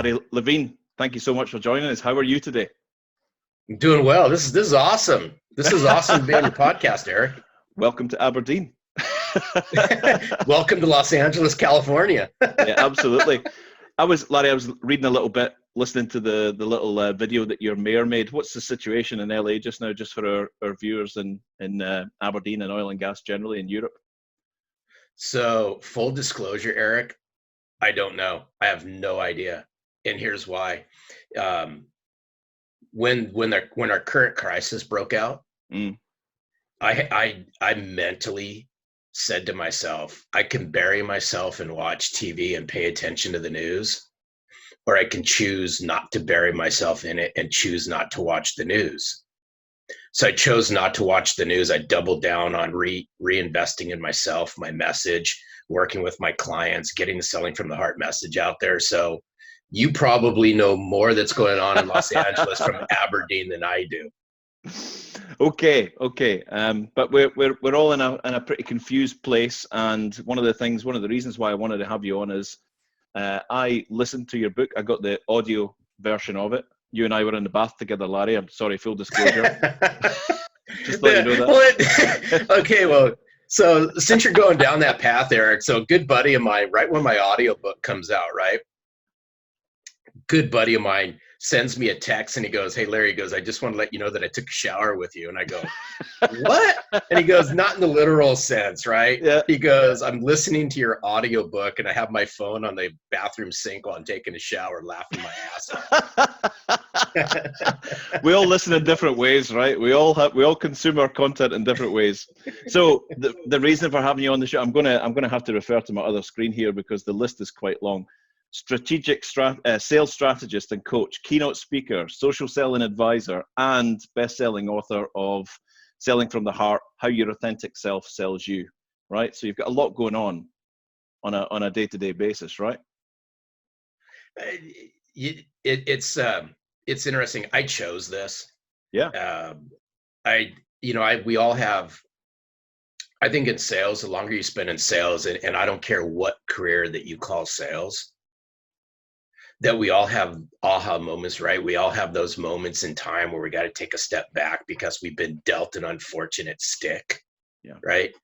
Larry Levine, thank you so much for joining us. How are you today? I'm doing well. This is awesome. This is awesome being your podcast, Eric. Welcome to Aberdeen. Welcome to Los Angeles, California. Yeah, absolutely. Larry, I was reading a little bit, listening to the little video that your mayor made. What's the situation in LA just now, just for our viewers in Aberdeen and oil and gas generally in Europe? So, full disclosure, Eric, I don't know. I have no idea, and here's why. When our current crisis broke out, I mentally said to myself, I can bury myself and watch TV and pay attention to the news, or I can choose not to bury myself in it and choose not to watch the news. So I chose not to watch the news. I doubled down on reinvesting in myself, my message, working with my clients, getting the Selling from the Heart message out there. So you probably know more that's going on in Los Angeles from Aberdeen than I do. Okay. But we're all in a pretty confused place. And one of the reasons why I wanted to have you on is I listened to your book. I got the audio version of it. You and I were in the bath together, Larry. I'm sorry, full disclosure. Just let you know that. Well, so since you're going down that path, Eric, so a good buddy of mine, right when my audiobook comes out, right? Good buddy of mine sends me a text and he goes, "Hey, Larry," he goes, "I just want to let you know that I took a shower with you." And I go, "What?" And he goes, "Not in the literal sense, right?" Yeah. He goes, "I'm listening to your audiobook and I have my phone on the bathroom sink while I'm taking a shower, laughing my ass off." We all listen in different ways, right? We all consume our content in different ways. So the reason for having you on the show, I'm gonna have to refer to my other screen here because the list is quite long. Strategic sales strategist and coach, keynote speaker, social selling advisor, and best-selling author of Selling from the Heart: How Your Authentic Self Sells You. Right, so you've got a lot going on a day-to-day basis, right? It's interesting. I chose this. Yeah. We all have. I think in sales, the longer you spend in sales, and I don't care what career that you call sales, that we all have aha moments, right? We all have those moments in time where we got to take a step back because we've been dealt an unfortunate stick, right?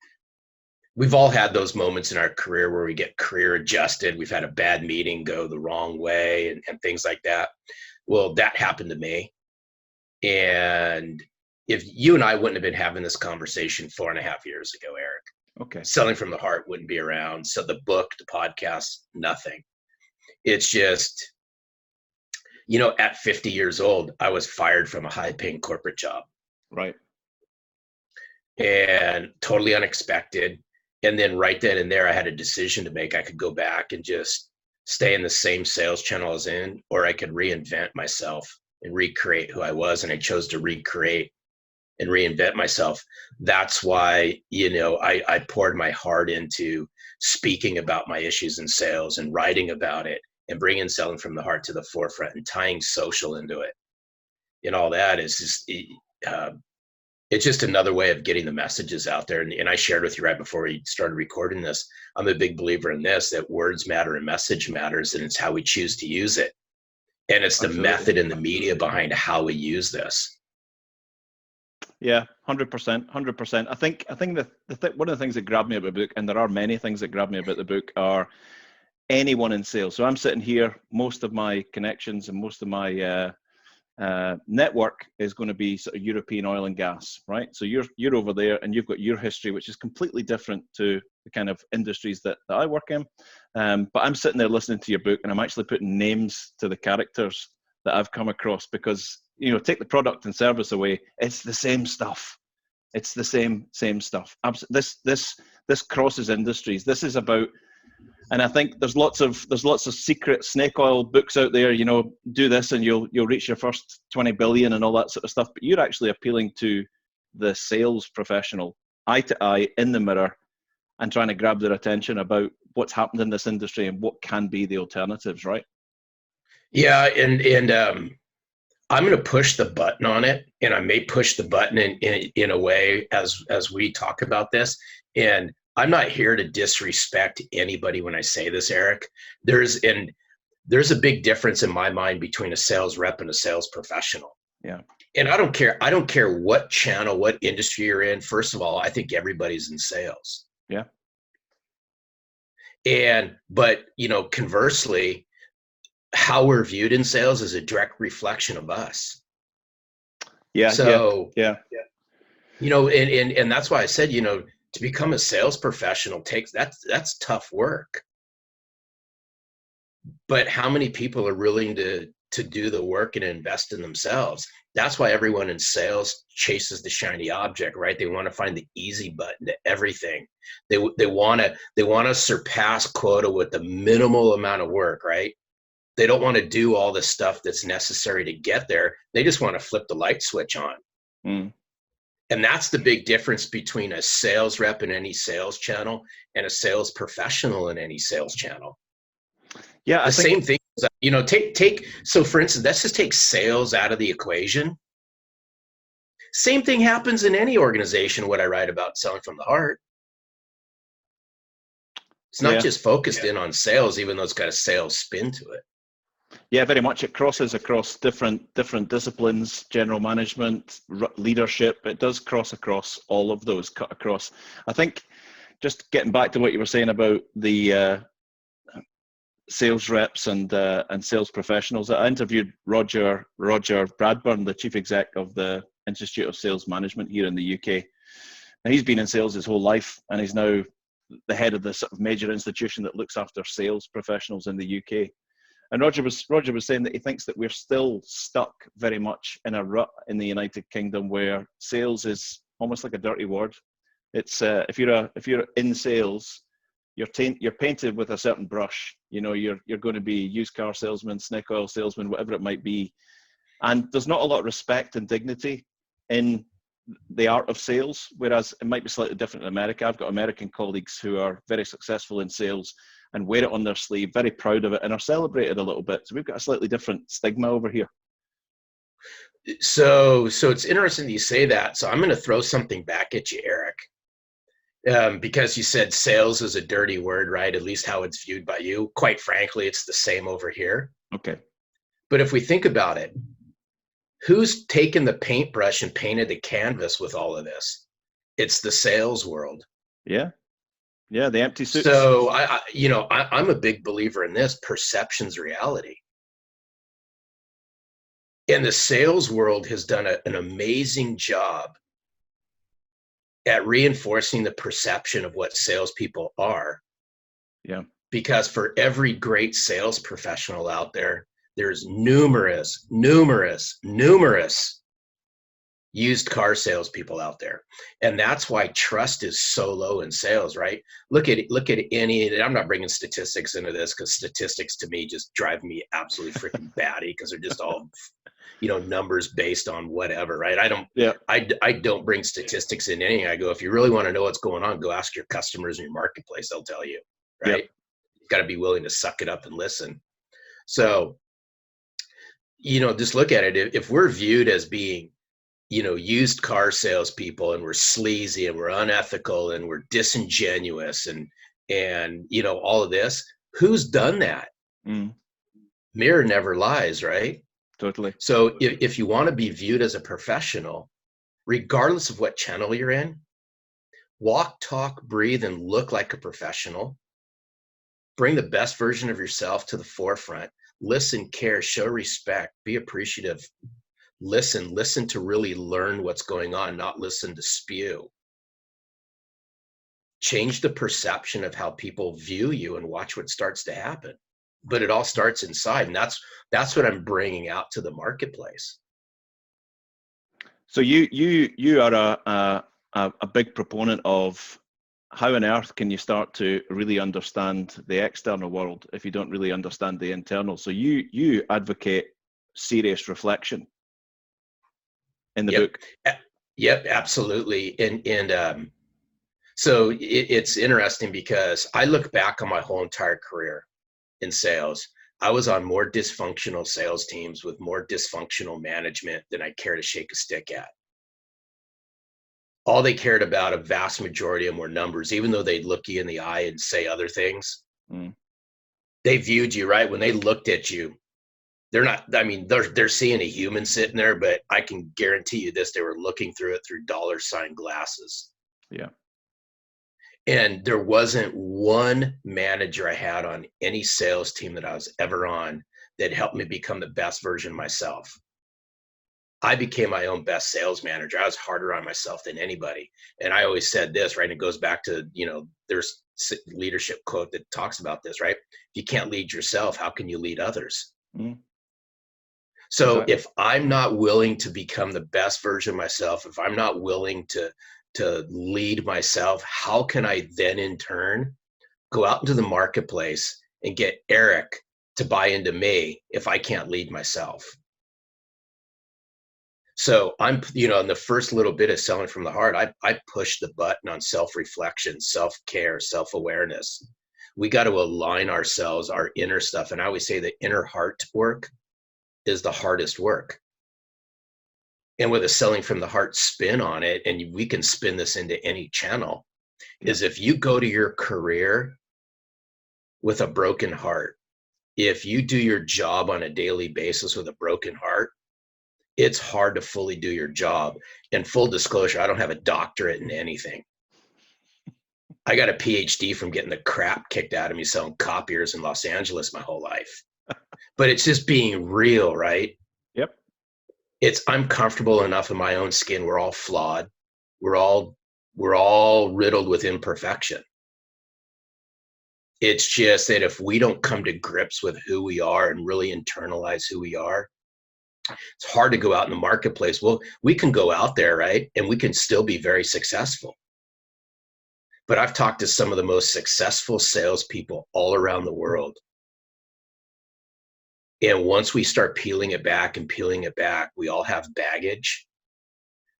We've all had those moments in our career where we get career adjusted. We've had a bad meeting go the wrong way and things like that. Well, that happened to me. And if you and I wouldn't have been having this conversation 4.5 years ago, Eric, okay, Selling from the Heart wouldn't be around. So the book, the podcast, nothing. It's just, at 50 years old, I was fired from a high-paying corporate job. Right. And totally unexpected. And then right then and there, I had a decision to make. I could go back and just stay in the same sales channel I was in, or I could reinvent myself and recreate who I was. And I chose to recreate and reinvent myself. That's why, I poured my heart into speaking about my issues in sales and writing about it and bringing Selling from the Heart to the forefront and tying social into it. And all that is just, it's just another way of getting the messages out there. And I shared with you right before we started recording this, I'm a big believer in this, that words matter and message matters, and it's how we choose to use it. And it's the method and the media behind how we use this. Yeah, 100%. I think one of the things that grabbed me about the book, and there are many things that grabbed me about the book, are anyone in sales. So I'm sitting here, most of my connections and most of my network is going to be sort of European oil and gas, right? So you're over there and you've got your history, which is completely different to the kind of industries that I work in. But I'm sitting there listening to your book and I'm actually putting names to the characters that I've come across because, take the product and service away, it's the same stuff. It's the same stuff. This crosses industries. This is about, and I think there's lots of secret snake oil books out there, do this and you'll reach your first 20 billion and all that sort of stuff. But you're actually appealing to the sales professional, eye to eye in the mirror, and trying to grab their attention about what's happened in this industry and what can be the alternatives, right? Yeah, and I'm going to push the button on it, and I may push the button in a way as we talk about this. And I'm not here to disrespect anybody when I say this, Eric. there's a big difference in my mind between a sales rep and a sales professional. Yeah. And I don't care what channel, what industry you're in. First of all, I think everybody's in sales. Yeah. But conversely, how we're viewed in sales is a direct reflection of us. Yeah. So, yeah. and that's why I said, to become a sales professional that's tough work. But how many people are willing to do the work and invest in themselves? That's why everyone in sales chases the shiny object, right? They want to find the easy button to everything. They want to surpass quota with the minimal amount of work, right? They don't want to do all the stuff that's necessary to get there. They just want to flip the light switch on. Mm. And that's the big difference between a sales rep in any sales channel and a sales professional in any sales channel. Yeah, the same thing. So for instance, let's just take sales out of the equation. Same thing happens in any organization. What I write about selling from the heart. It's not just focused in on sales, even though it's got a sales spin to it. Yeah, very much. It crosses across different disciplines, general management, leadership. It does cross across all of those, cut across. I think just getting back to what you were saying about the sales reps and sales professionals. I interviewed Roger Bradburn, the chief exec of the Institute of Sales Management here in the UK. Now, he's been in sales his whole life, and he's now the head of the sort of major institution that looks after sales professionals in the UK. And Roger was saying that he thinks that we're still stuck very much in a rut in the United Kingdom where sales is almost like a dirty word. It's if you're in sales, you're painted with a certain brush. You're going to be used car salesman, snake oil salesman, whatever it might be. And there's not a lot of respect and dignity in the art of sales, whereas it might be slightly different in America. I've got American colleagues who are very successful in sales and wear it on their sleeve, very proud of it, and are celebrated a little bit. So we've got a slightly different stigma over here. So it's interesting that you say that. So I'm going to throw something back at you, Eric, because you said sales is a dirty word, right? At least how it's viewed by you. Quite frankly, it's the same over here. Okay. But if we think about it, who's taken the paintbrush and painted the canvas with all of this? It's the sales world. Yeah. Yeah, the empty suits. So I'm a big believer in this. Perception's reality. And the sales world has done an amazing job at reinforcing the perception of what salespeople are. Yeah. Because for every great sales professional out there, there's numerous used car salespeople out there. And that's why trust is so low in sales, right? Look at any, and I'm not bringing statistics into this because statistics to me just drive me absolutely freaking batty because they're just all, numbers based on whatever, right? I don't bring statistics in anything. I go, if you really want to know what's going on, go ask your customers in your marketplace. They'll tell you, right? Yep. You've got to be willing to suck it up and listen. So, just look at it. If we're viewed as being, used car salespeople, and we're sleazy and we're unethical and we're disingenuous and all of this, who's done that? Mirror never lies, right? Totally. So if you want to be viewed as a professional, regardless of what channel you're in, walk, talk, breathe, and look like a professional. Bring the best version of yourself to the forefront. Listen, care, show respect, be appreciative. Listen to really learn what's going on, not listen to spew. Change the perception of how people view you and watch what starts to happen. But it all starts inside, and that's what I'm bringing out to the marketplace. So you are a big proponent of how on earth can you start to really understand the external world if you don't really understand the internal? So you advocate serious reflection in the book. Yep, absolutely. And so it's interesting because I look back on my whole entire career in sales. I was on more dysfunctional sales teams with more dysfunctional management than I care to shake a stick at. All they cared about, a vast majority of them, were numbers, even though they'd look you in the eye and say other things. They viewed you, right? When they looked at you, they're not, I mean, they're seeing a human sitting there, but I can guarantee you this, they were looking through it through $ glasses. Yeah. And there wasn't one manager I had on any sales team that I was ever on that helped me become the best version of myself. I became my own best sales manager. I was harder on myself than anybody. And I always said this, right? And it goes back to, there's leadership quote that talks about this, right? If you can't lead yourself, how can you lead others? Mm. So Exactly. if I'm not willing to become the best version of myself, if I'm not willing to lead myself, how can I then in turn go out into the marketplace and get Eric to buy into me if I can't lead myself? So I'm, in the first little bit of selling from the heart, I pushed the button on self-reflection, self-care, self-awareness. We got to align ourselves, our inner stuff. And I always say the inner heart work is the hardest work. And with a selling from the heart spin on it, and we can spin this into any channel, is if you go to your career with a broken heart, if you do your job on a daily basis with a broken heart, it's hard to fully do your job. And full disclosure, I don't have a doctorate in anything. I got a PhD from getting the crap kicked out of me selling copiers in Los Angeles my whole life. But it's just being real, right? Yep. I'm comfortable enough in my own skin. We're all flawed. We're all riddled with imperfection. It's just that if we don't come to grips with who we are and really internalize who we are, it's hard to go out in the marketplace. Well, we can go out there, right? And we can still be very successful. But I've talked to some of the most successful salespeople all around the world. And once we start peeling it back, we all have baggage.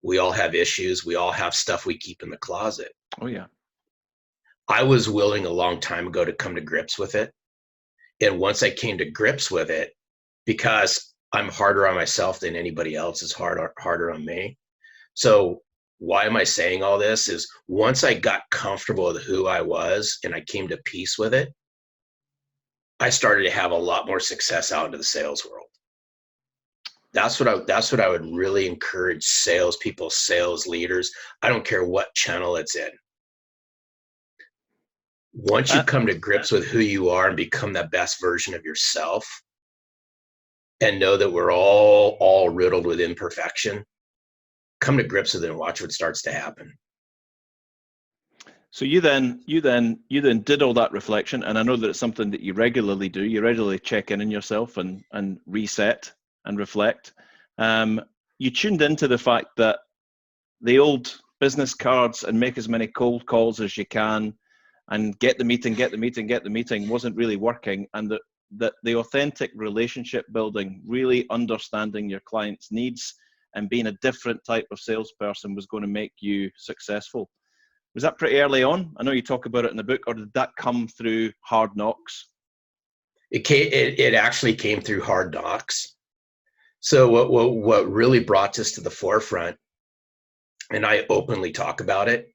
We all have issues. We all have stuff we keep in the closet. Oh, yeah. I was willing a long time ago to come to grips with it. And once I came to grips with it, because I'm harder on myself than anybody else is harder on me. So why am I saying all this is once I got comfortable with who I was and I came to peace with it, I started to have a lot more success out into the sales world. That's what I would really encourage salespeople, sales leaders. I don't care what channel it's in. Once you come to grips with who you are and become that best version of yourself, and know that we're all riddled with imperfection, come to grips with it and watch what starts to happen. So you then did all that reflection, and I know that it's something that you regularly do. You regularly check in yourself and reset and reflect. You tuned into the fact that the old business cards and make as many cold calls as you can and get the meeting wasn't really working, and that the authentic relationship building, really understanding your client's needs and being a different type of salesperson was going to make you successful. Was that pretty early on? I know you talk about it in the book, or did that come through hard knocks? It actually came through hard knocks. So what really brought this to the forefront, and I openly talk about it,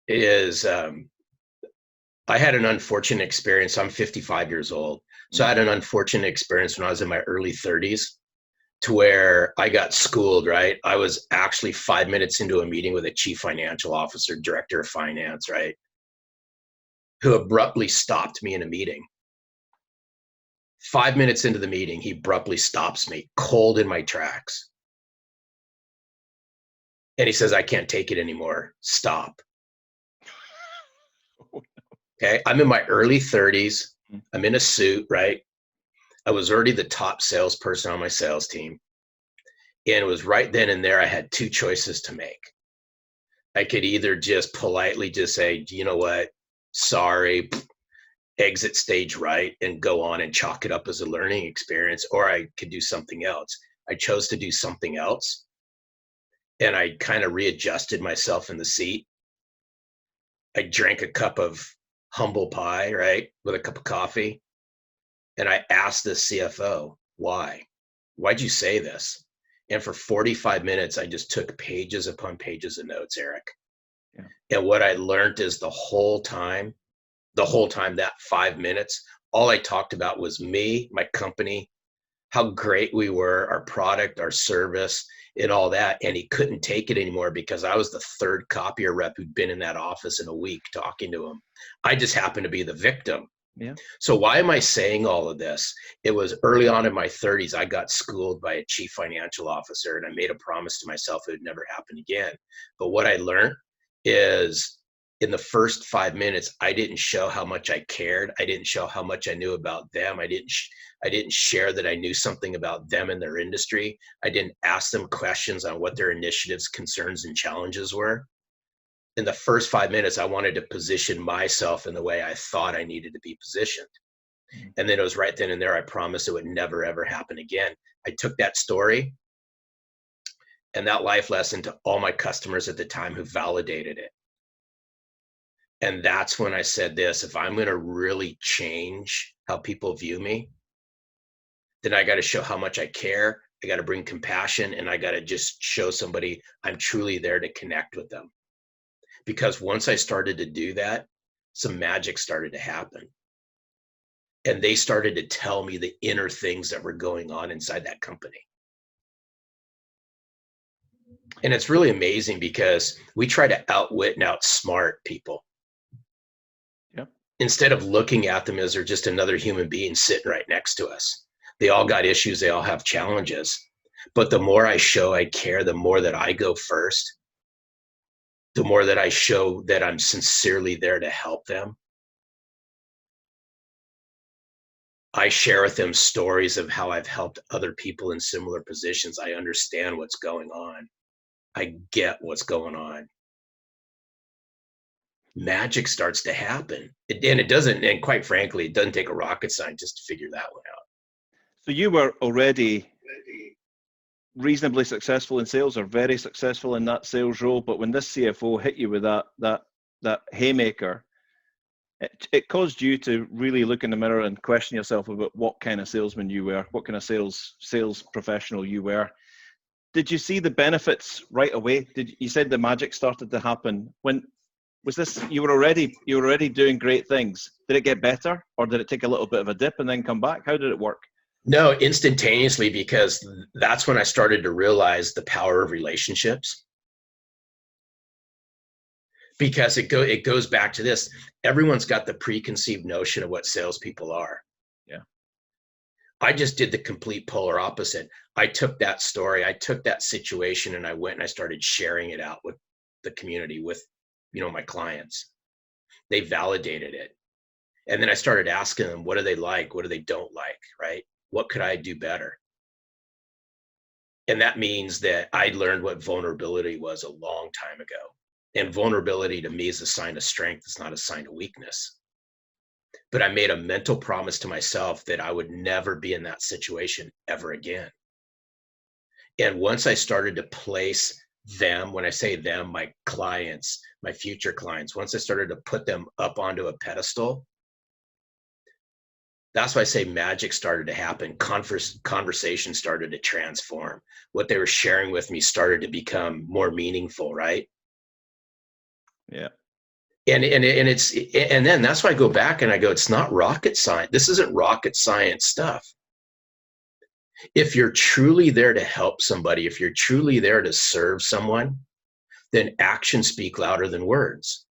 is I had an unfortunate experience. I'm 55 years old. So I had an unfortunate experience when I was in my early 30s to where I got schooled, right? I was actually 5 minutes into a meeting with a chief financial officer, director of finance, right? Who abruptly stopped me in a meeting. 5 minutes into the meeting, he abruptly stops me cold in my tracks. And he says, "I can't take it anymore. Stop." Okay. I'm in my early 30s. I'm in a suit, right? I was already the top salesperson on my sales team. And it was right then and there, I had two choices to make. I could either just politely just say, "You know what? Sorry, exit stage right," and go on and chalk it up as a learning experience, or I could do something else. I chose to do something else. And I kind of readjusted myself in the seat. I drank a cup of humble pie, right, with a cup of coffee. And I asked the CFO, why'd you say this? And for 45 minutes, I just took pages upon pages of notes, Eric. Yeah. And what I learned is the whole time, that 5 minutes, all I talked about was me, my company, how great we were, our product, our service, and all that. And he couldn't take it anymore because I was the third copier rep who'd been in that office in a week talking to him. I just happened to be the victim. Yeah. So why am I saying all of this? It was early on in my 30s, I got schooled by a chief financial officer, and I made a promise to myself it would never happen again. But what I learned is in the first 5 minutes, I didn't show how much I cared. I didn't show how much I knew about them. I didn't share that I knew something about them and their industry. I didn't ask them questions on what their initiatives, concerns, and challenges were. In the first 5 minutes, I wanted to position myself in the way I thought I needed to be positioned. And then it was right then and there, I promised it would never, ever happen again. I took that story and that life lesson to all my customers at the time who validated it. And that's when I said this: if I'm going to really change how people view me, then I got to show how much I care. I got to bring compassion, and I got to just show somebody I'm truly there to connect with them. Because once I started to do that, some magic started to happen. And they started to tell me the inner things that were going on inside that company. And it's really amazing because we try to outwit and outsmart people. Yep. Instead of looking at them as they're just another human being sitting right next to us. They all got issues. They all have challenges. But the more I show I care, the more that I go first, the more that I show that I'm sincerely there to help them. I share with them stories of how I've helped other people in similar positions. I understand what's going on. I get what's going on. Magic starts to happen. And quite frankly, it doesn't take a rocket scientist to figure that one out. So you were already reasonably successful in sales, or very successful in that sales role, but when this CFO hit you with that haymaker, it caused you to really look in the mirror and question yourself about what kind of salesman you were, what kind of sales professional you were. Did you see the benefits right away? You said the magic started to happen. When was this? You were already doing great things. Did it get better, or did it take a little bit of a dip and then come back? How did it work? No, instantaneously, because that's when I started to realize the power of relationships. Because it goes back to this. Everyone's got the preconceived notion of what salespeople are. Yeah. I just did the complete polar opposite. I took that story, I took that situation, and I went and I started sharing it out with the community, with, my clients. They validated it. And then I started asking them, what do they like? What do they don't like, right? What could I do better? And that means that I learned what vulnerability was a long time ago. And vulnerability to me is a sign of strength. It's not a sign of weakness. But I made a mental promise to myself that I would never be in that situation ever again. And once I started to place them, when I say them, my clients, my future clients, once I started to put them up onto a pedestal, that's why I say magic started to happen. Conversation started to transform. What they were sharing with me started to become more meaningful, right? Yeah. And then that's why I go back and I go, it's not rocket science. This isn't rocket science stuff. If you're truly there to help somebody, if you're truly there to serve someone, then actions speak louder than words.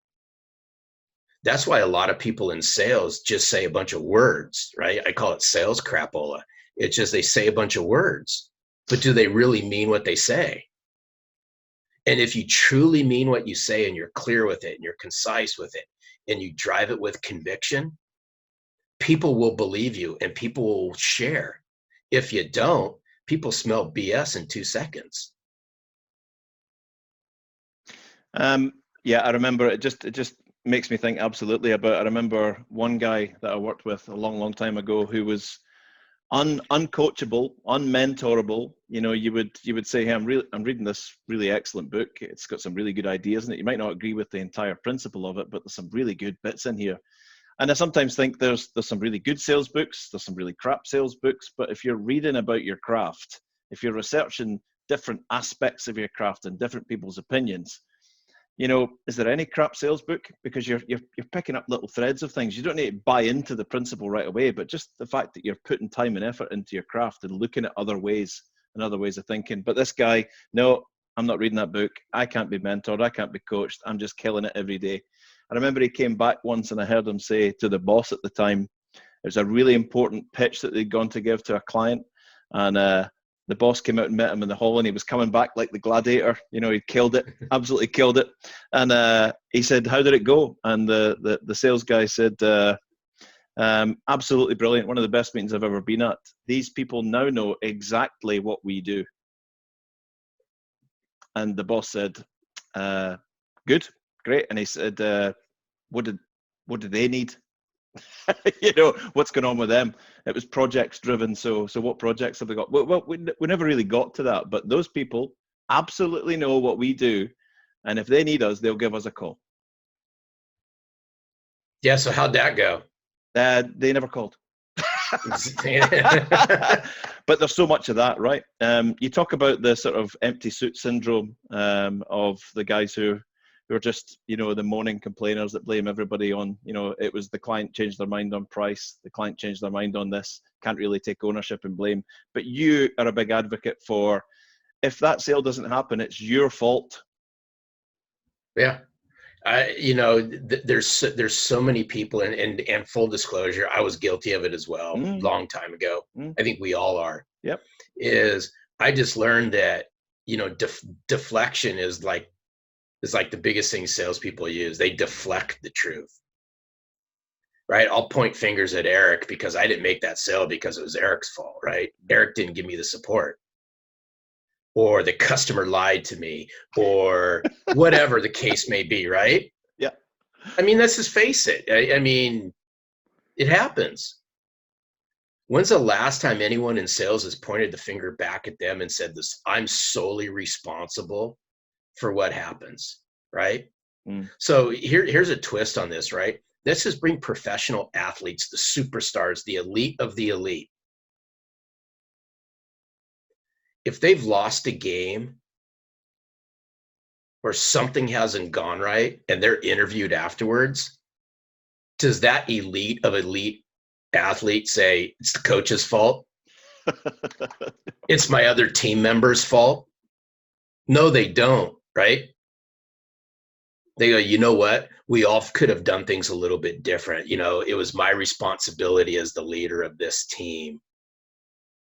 That's why a lot of people in sales just say a bunch of words, right? I call it sales crapola. It's just they say a bunch of words, but do they really mean what they say? And if you truly mean what you say and you're clear with it and you're concise with it and you drive it with conviction, people will believe you and people will share. If you don't, people smell BS in 2 seconds. Yeah, I remember it just makes me think absolutely about. I remember one guy that I worked with a long time ago who was uncoachable, unmentorable. You would say, hey, I'm reading this really excellent book. It's got some really good ideas in it. You might not agree with the entire principle of it, but there's some really good bits in here. And I sometimes think there's some really good sales books, there's some really crap sales books, but if you're reading about your craft, if you're researching different aspects of your craft and different people's opinions, is there any crap sales book? Because you're picking up little threads of things. You don't need to buy into the principle right away, but just the fact that you're putting time and effort into your craft and looking at other ways and other ways of thinking. But this guy, no, I'm not reading that book. I can't be mentored. I can't be coached. I'm just killing it every day. I remember he came back once and I heard him say to the boss at the time, it was a really important pitch that they'd gone to give to a client. And the boss came out and met him in the hall and he was coming back like the gladiator. He killed it, absolutely killed it. And he said, how did it go? And the sales guy said, absolutely brilliant. One of the best meetings I've ever been at. These people now know exactly what we do. And the boss said, good, great. And he said, what did they need? What's going on with them? It was projects driven. So what projects have they got? Well, we never really got to that, but those people absolutely know what we do. And if they need us, they'll give us a call. Yeah. So how'd that go? They never called. But there's so much of that, right? You talk about the sort of empty suit syndrome of the guys who are just, the moaning complainers that blame everybody on, it was the client changed their mind on price, the client changed their mind on this, can't really take ownership and blame. But you are a big advocate for, if that sale doesn't happen, it's your fault. Yeah. There's so many people, and full disclosure, I was guilty of it as well, long time ago. I think we all are. Yep. I just learned that, deflection is like the biggest thing salespeople use. They deflect the truth, right? I'll point fingers at Eric because I didn't make that sale because it was Eric's fault, right? Eric didn't give me the support, or the customer lied to me, or whatever the case may be, right? Yeah. I mean, let's just face it. I mean, it happens. When's the last time anyone in sales has pointed the finger back at them and said this, I'm solely responsible for what happens, right? So here's a twist on this, right? Let's just bring professional athletes, the superstars, the elite of the elite. If they've lost a game or something hasn't gone right and they're interviewed afterwards, does that elite of elite athlete say it's the coach's fault? It's my other team member's fault? No, they don't, right? They go, you know what? We all could have done things a little bit different. It was my responsibility as the leader of this team.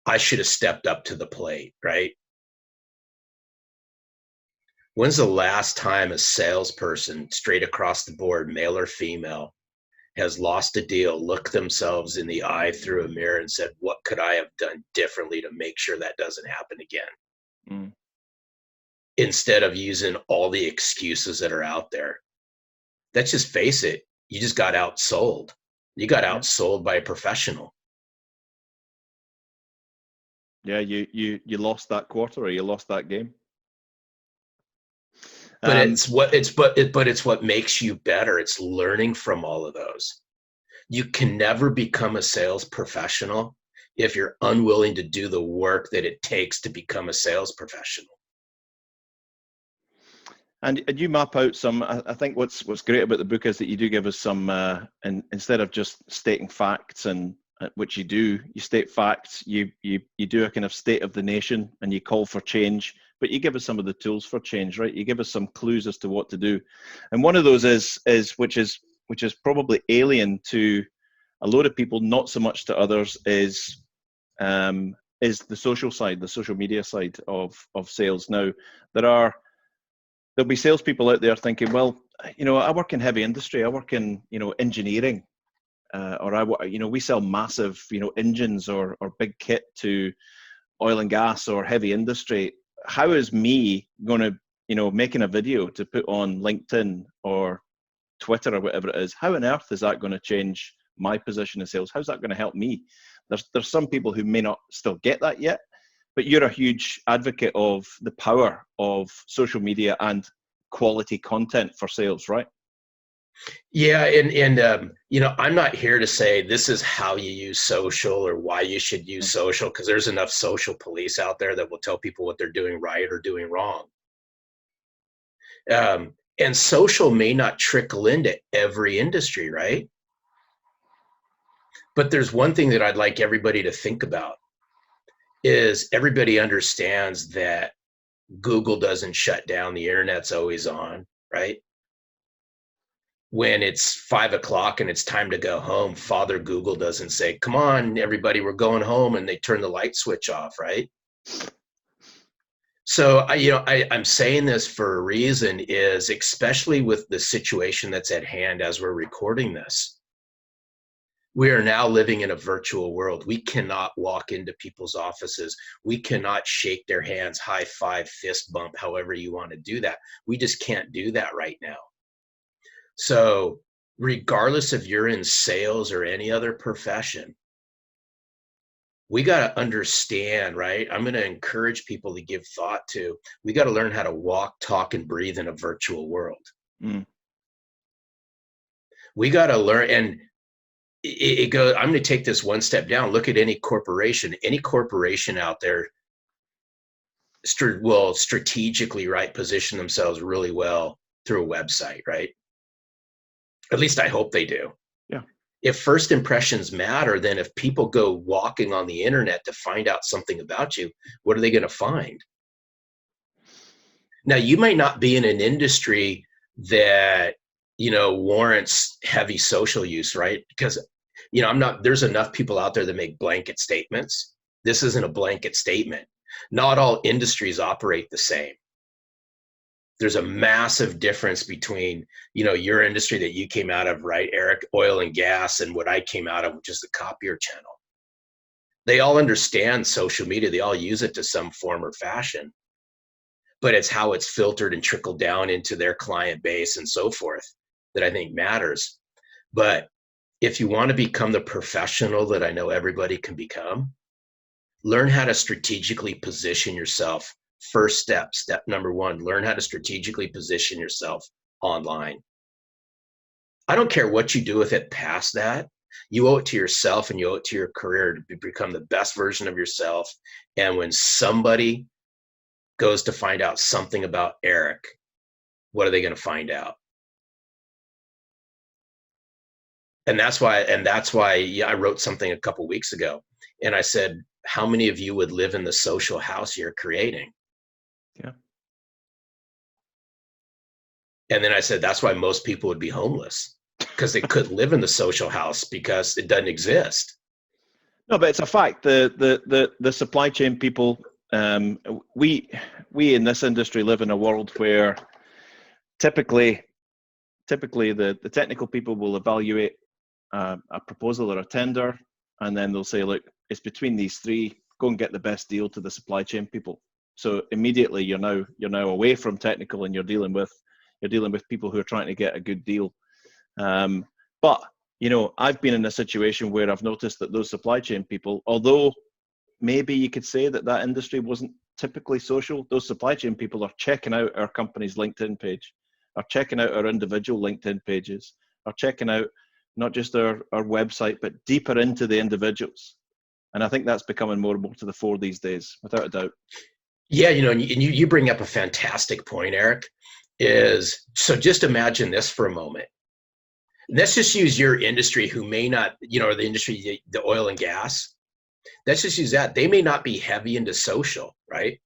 I should have stepped up to the plate, right? When's the last time a salesperson, straight across the board, male or female, has lost a deal, looked themselves in the eye through a mirror and said, what could I have done differently to make sure that doesn't happen again? Instead of using all the excuses that are out there. Let's just face it, you just got outsold. You got outsold by a professional. Yeah, you lost that quarter, or you lost that game. But it's what makes you better. It's learning from all of those. You can never become a sales professional if you're unwilling to do the work that it takes to become a sales professional. And you map out some. I think what's great about the book is that you do give us some, and instead of just stating facts, and which you state facts. You do a kind of state of the nation, and you call for change. But you give us some of the tools for change, right? You give us some clues as to what to do, and one of those is which is probably alien to a load of people, not so much to others, is the social side, the social media side of sales. Now, there'll be salespeople out there thinking, well, I work in heavy industry, I work in engineering, or we sell massive engines or big kit to oil and gas or heavy industry. How is me going to making a video to put on LinkedIn or Twitter or whatever it is, how on earth is that going to change my position in sales? How's that going to help me? There's some people who may not still get that yet, but you're a huge advocate of the power of social media and quality content for sales, right? Yeah, and I'm not here to say this is how you use social or why you should use social, because there's enough social police out there that will tell people what they're doing right or doing wrong. And social may not trickle into every industry, right? But there's one thing that I'd like everybody to think about is everybody understands that Google doesn't shut down. The internet's always on, right? When it's 5 o'clock and it's time to go home, Father Google doesn't say, come on, everybody, we're going home, and they turn the light switch off, right? So I'm saying this for a reason, is especially with the situation that's at hand as we're recording this, we are now living in a virtual world. We cannot walk into people's offices. We cannot shake their hands, high five, fist bump, however you want to do that. We just can't do that right now. So regardless if you're in sales or any other profession, we got to understand, right? I'm going to encourage people to give thought to, we got to learn how to walk, talk, and breathe in a virtual world. Mm. We got to learn, and it goes, I'm going to take this one step down. Look at any corporation out there will strategically, right, position themselves really well through a website, right? At least I hope they do. Yeah. If first impressions matter, then if people go walking on the internet to find out something about you, what are they going to find? Now, you might not be in an industry that, warrants heavy social use, right? Because, there's enough people out there that make blanket statements. This isn't a blanket statement. Not all industries operate the same. There's a massive difference between, your industry that you came out of, right, Eric, oil and gas, and what I came out of, which is the copier channel. They all understand social media. They all use it to some form or fashion, but it's how it's filtered and trickled down into their client base and so forth that I think matters. But if you want to become the professional that I know everybody can become, learn how to strategically position yourself. First step number one, learn how to strategically position yourself online. I don't care what you do with it past that. You owe it to yourself and you owe it to your career to become the best version of yourself. And when somebody goes to find out something about Eric, what are they going to find out? And that's why I wrote something a couple weeks ago, and I said, how many of you would live in the social house you're creating? Yeah. And then I said, that's why most people would be homeless, because they couldn't live in the social house because it doesn't exist. No, but it's a fact. The supply chain people, we in this industry live in a world where typically the technical people will evaluate a proposal or a tender, and then they'll say, look, it's between these three, go and get the best deal to the supply chain people. So immediately you're now away from technical, and you're dealing with people who are trying to get a good deal. But I've been in a situation where I've noticed that those supply chain people, although maybe you could say that industry wasn't typically social, those supply chain people are checking out our company's LinkedIn page, are checking out our individual LinkedIn pages, are checking out not just our website, but deeper into the individuals. And I think that's becoming more and more to the fore these days, without a doubt. Yeah, and you bring up a fantastic point, Eric, so just imagine this for a moment. Let's just use your industry, who may not, the industry, the oil and gas. Let's just use that. They may not be heavy into social, right?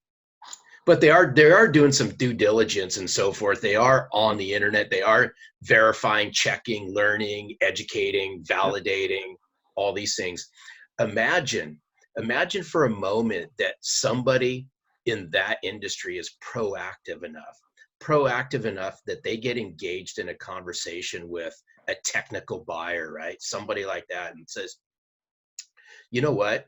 But they are doing some due diligence and so forth. They are on the internet. They are verifying, checking, learning, educating, validating, all these things. Imagine for a moment that somebody in that industry is proactive enough that they get engaged in a conversation with a technical buyer, right? Somebody like that, and says, you know what?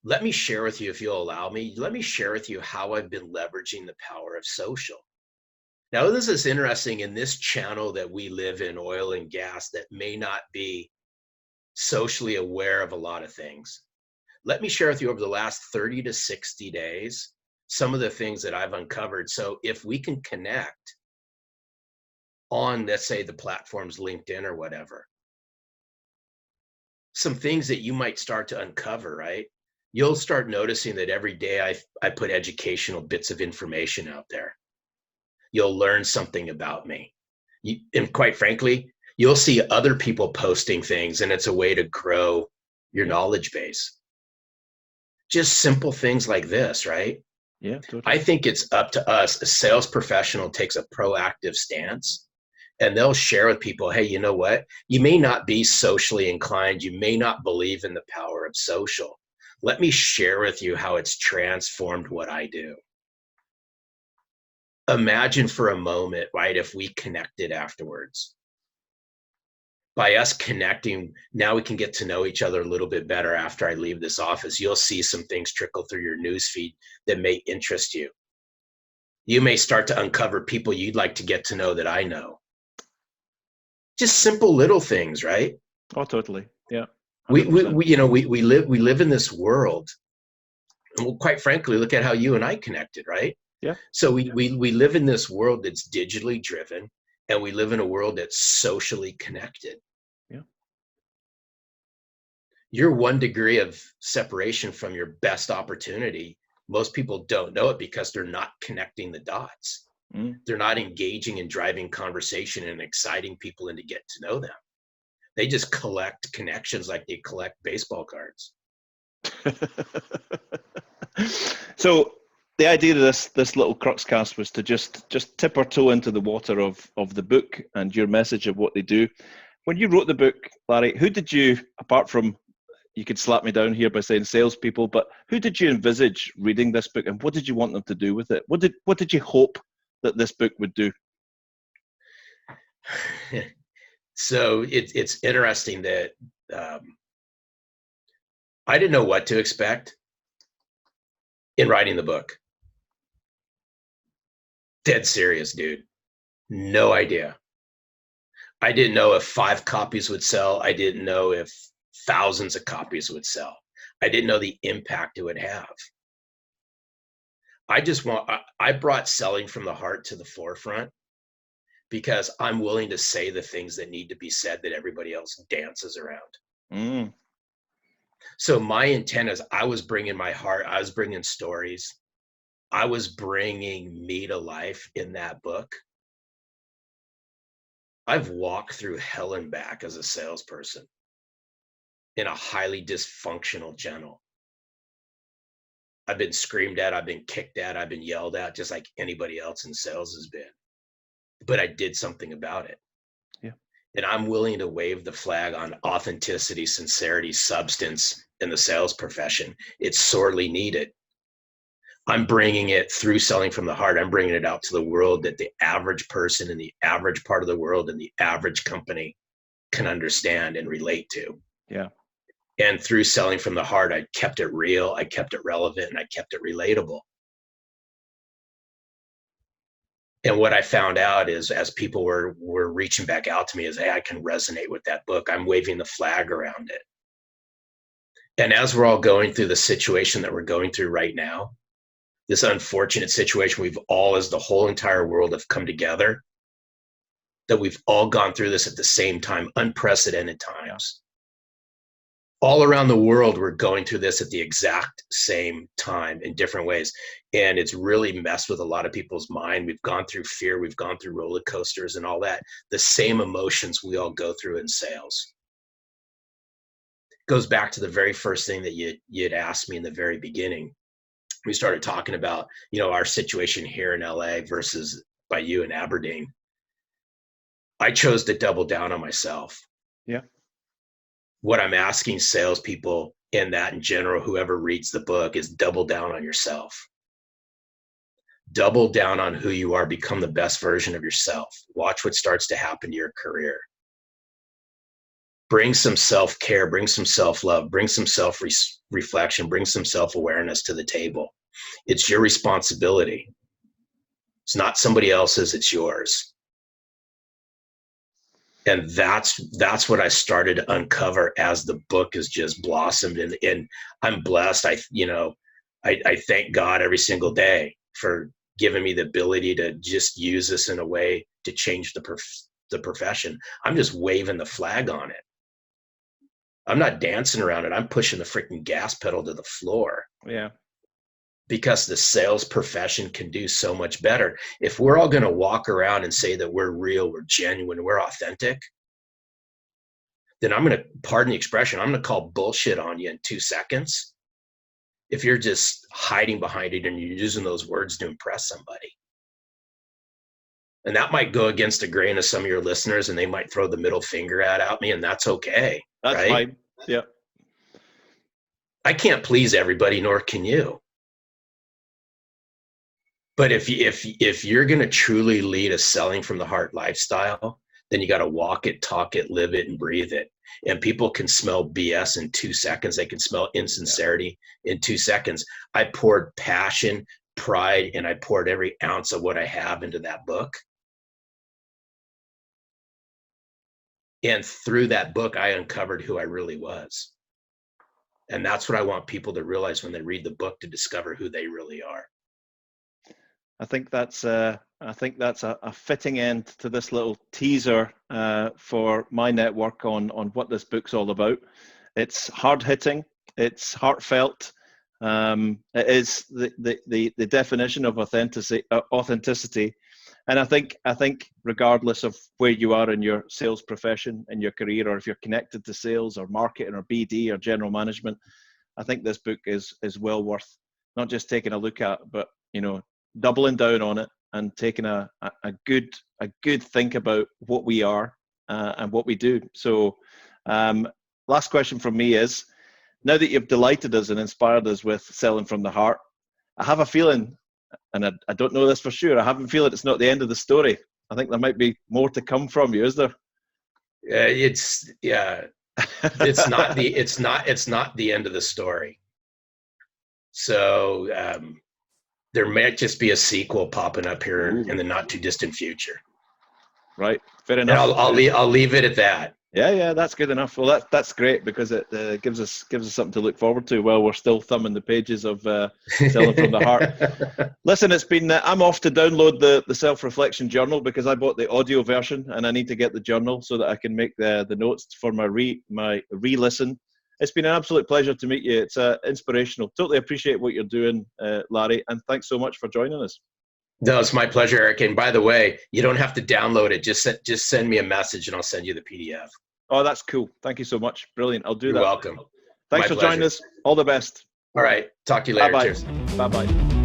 Let me share with you, if you'll allow me, let me share with you how I've been leveraging the power of social. Now, this is interesting in this channel that we live in, oil and gas, that may not be socially aware of a lot of things. Let me share with you over the last 30 to 60 days, some of the things that I've uncovered. So if we can connect on, let's say, the platforms, LinkedIn or whatever, some things that you might start to uncover, right? You'll start noticing that every day I put educational bits of information out there. you'll learn something about me. And quite frankly, you'll see other people posting things, and it's a way to grow your knowledge base. Just simple things like this, right? Yeah, totally. I think it's up to us. A sales professional takes a proactive stance, and they'll share with people, hey, you know what? You may not be socially inclined. You may not believe in the power of social. Let me share with you how it's transformed what I do. Imagine for a moment, right, if we connected afterwards. By us connecting, now we can get to know each other a little bit better after I leave this office. You'll see some things trickle through your newsfeed that may interest you. You may start to uncover people you'd like to get to know that I know. Just simple little things, right? Oh, totally. Yeah. We live in this world. And well, quite frankly, look at how you and I connected, right? Yeah. So we live in this world that's digitally driven, and we live in a world that's socially connected. Yeah. You're 1 degree of separation from your best opportunity. Most people don't know it because they're not connecting the dots. They're not engaging and driving conversation and exciting people in to get to know them. They just collect connections like they collect baseball cards. So the idea of this little Crux Cast was to just tip our toe into the water of the book and your message of what they do. When you wrote the book, Larry, who did you, apart from, you could slap me down here by saying salespeople, but who did you envisage reading this book, and what did you want them to do with it? What did you hope that this book would do? So it's interesting that I didn't know what to expect in writing the book. Dead serious, dude. No idea. I didn't know if 5 copies would sell. I didn't know if thousands of copies would sell. I didn't know the impact it would have. I brought selling from the heart to the forefront because I'm willing to say the things that need to be said that everybody else dances around. So my intent is I was bringing my heart. I was bringing stories. I was bringing me to life in that book. I've walked through hell and back as a salesperson in a highly dysfunctional channel. I've been screamed at, I've been kicked at, I've been yelled at, just like anybody else in sales has been. But I did something about it. Yeah. And I'm willing to wave the flag on authenticity, sincerity, substance in the sales profession. It's sorely needed. I'm bringing it through selling from the heart. I'm bringing it out to the world that the average person in the average part of the world and the average company can understand and relate to. Yeah. And through selling from the heart, I kept it real, I kept it relevant, and I kept it relatable. And what I found out is as people were reaching back out to me is, hey, I can resonate with that book. I'm waving the flag around it. And as we're all going through the situation that we're going through right now, this unfortunate situation we've all, as the whole entire world, have come together, that we've all gone through this at the same time, unprecedented times. All around the world, we're going through this at the exact same time in different ways. And it's really messed with a lot of people's mind. We've gone through fear, we've gone through roller coasters and all that. The same emotions we all go through in sales. It goes back to the very first thing that you'd asked me in the very beginning. We started talking about, our situation here in LA versus by you in Aberdeen. I chose to double down on myself. Yeah. What I'm asking salespeople and that in general, whoever reads the book, is double down on yourself. Double down on who you are, become the best version of yourself. Watch what starts to happen to your career. Bring some self-care, bring some self-love, bring some self-reflection, bring some self-awareness to the table. It's your responsibility. It's not somebody else's, it's yours. And that's what I started to uncover as the book has just blossomed. And I'm blessed. I thank God every single day for giving me the ability to just use this in a way to change the profession. I'm just waving the flag on it. I'm not dancing around it. I'm pushing the freaking gas pedal to the floor. Yeah. because the sales profession can do so much better. If we're all going to walk around and say that we're real, we're genuine, we're authentic, then I'm going to, pardon the expression, I'm going to call bullshit on you in 2 seconds if you're just hiding behind it and you're using those words to impress somebody. And that might go against the grain of some of your listeners, and they might throw the middle finger at me, and that's okay. That's right? fine. Yeah. I can't please everybody, nor can you. But if you're going to truly lead a selling from the heart lifestyle, then you got to walk it, talk it, live it, and breathe it. And people can smell BS in 2 seconds. They can smell insincerity in 2 seconds. I poured passion, pride, and I poured every ounce of what I have into that book. And through that book, I uncovered who I really was. And that's what I want people to realize when they read the book, to discover who they really are. I think that's a fitting end to this little teaser for my network on what this book's all about. It's hard hitting. It's heartfelt. It is the definition of authenticity. And I think regardless of where you are in your sales profession, in your career, or if you're connected to sales or marketing or BD or general management, I think this book is well worth not just taking a look at, but doubling down on it and taking a good think about what we are and what we do. So last question from me is, now that you've delighted us and inspired us with selling from the heart, I have a feeling, and I don't know this for sure, I have a feeling it's not the end of the story. I think there might be more to come from you, is there? It's not the end of the story. So there might just be a sequel popping up here in the not too distant future. Right, fair enough. And I'll leave it at that. Yeah, that's good enough. Well, that's great, because it gives us something to look forward to while we're still thumbing the pages of Selling from the Heart. Listen, it's been. I'm off to download the Self-Reflection journal, because I bought the audio version and I need to get the journal so that I can make the notes for my re-listen. It's been an absolute pleasure to meet you. It's inspirational. Totally appreciate what you're doing, Larry, and thanks so much for joining us. No, it's my pleasure, Eric. And by the way, you don't have to download it. Just send me a message and I'll send you the PDF. Oh, that's cool. Thank you so much. Brilliant. I'll do that. You're welcome. Thanks for joining us. All the best. All right. Talk to you later. Bye-bye. Cheers. Bye-bye.